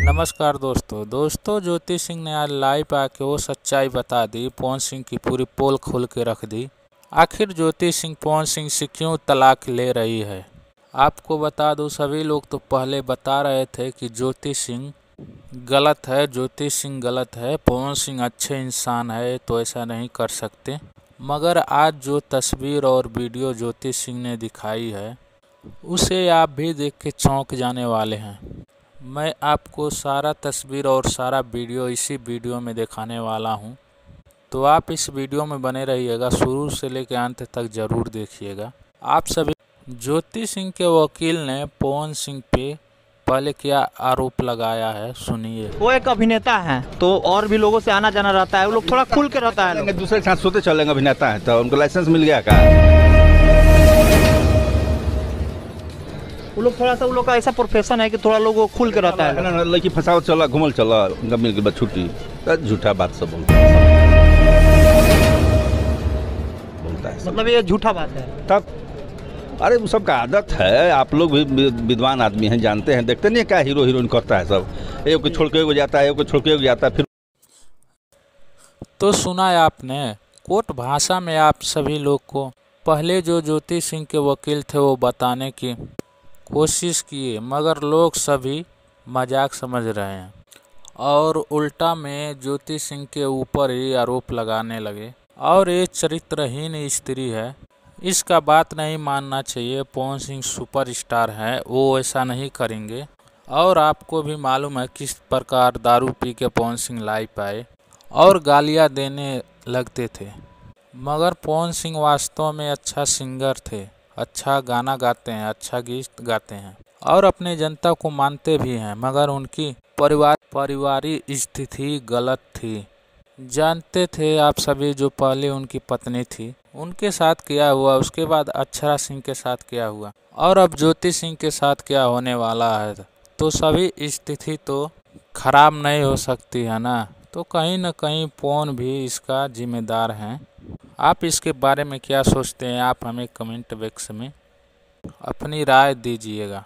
नमस्कार दोस्तों ज्योति सिंह ने आज लाइव आके वो सच्चाई बता दी। पवन सिंह की पूरी पोल खोल के रख दी। आखिर ज्योति सिंह पवन सिंह से क्यों तलाक ले रही है? आपको बता दूं, सभी लोग तो पहले बता रहे थे कि ज्योति सिंह गलत है, पवन सिंह अच्छे इंसान है तो ऐसा नहीं कर सकते। मगर आज जो तस्वीर और वीडियो ज्योति सिंह ने दिखाई है उसे आप भी देख के चौंक जाने वाले हैं। मैं आपको सारा तस्वीर और सारा वीडियो इसी वीडियो में दिखाने वाला हूं, तो आप इस वीडियो में बने रहिएगा, शुरू से लेकर अंत तक जरूर देखिएगा। आप सभी ज्योति सिंह के वकील ने पवन सिंह पे पहले क्या आरोप लगाया है, सुनिए। वो एक अभिनेता हैं तो और भी लोगों से आना जाना रहता है, वो लोग थोड़ा खुल के रहता है। दूसरे के साथ सोते चलेंगे, अभिनेता है तो उनको लाइसेंस मिल गया क्या? वो लोग थोड़ा सा, वो लोग का ऐसा प्रोफेशन है कि थोड़ा लोग वो खुल के रहता है। लड़की फंसाओ चला, घूमल चला, उनका मिल गया छुट्टी। झूठा बात सब बोलता है, मतलब ये झूठा बात है। तब अरे वो सबका आदत है। आप लोग भी विद्वान आदमी हैं, जानते हैं, देखते नहीं क्या हीरो हीरोइन करता है सब। एक को छोड़ के जाता है, एक को छोड़ के जाता है। फिर तो सुना है आपने, कोर्ट भाषा में आप सभी लोग को पहले जो ज्योति सिंह के वकील थे वो बताने की कोशिश किए, मगर लोग सभी मजाक समझ रहे हैं और उल्टा में ज्योति सिंह के ऊपर ही आरोप लगाने लगे। और ये चरित्रहीन स्त्री है, इसका बात नहीं मानना चाहिए। पवन सिंह सुपरस्टार है, वो ऐसा नहीं करेंगे। और आपको भी मालूम है किस प्रकार दारू पी के पवन सिंह लाइव आए और गालियां देने लगते थे। मगर पवन सिंह वास्तव में अच्छा सिंगर थे, अच्छा गाना गाते हैं, अच्छा गीत गाते हैं और अपने जनता को मानते भी हैं। मगर उनकी पारिवारिक स्थिति गलत थी। जानते थे आप सभी, जो पहले उनकी पत्नी थी उनके साथ क्या हुआ, उसके बाद अक्षरा सिंह के साथ क्या हुआ और अब ज्योति सिंह के साथ क्या होने वाला है। तो सभी स्थिति तो खराब नहीं हो सकती है ना। तो कहीं न कहीं पवन भी इसका जिम्मेदार हैं। आप इसके बारे में क्या सोचते हैं? आप हमें कमेंट बॉक्स में अपनी राय दीजिएगा।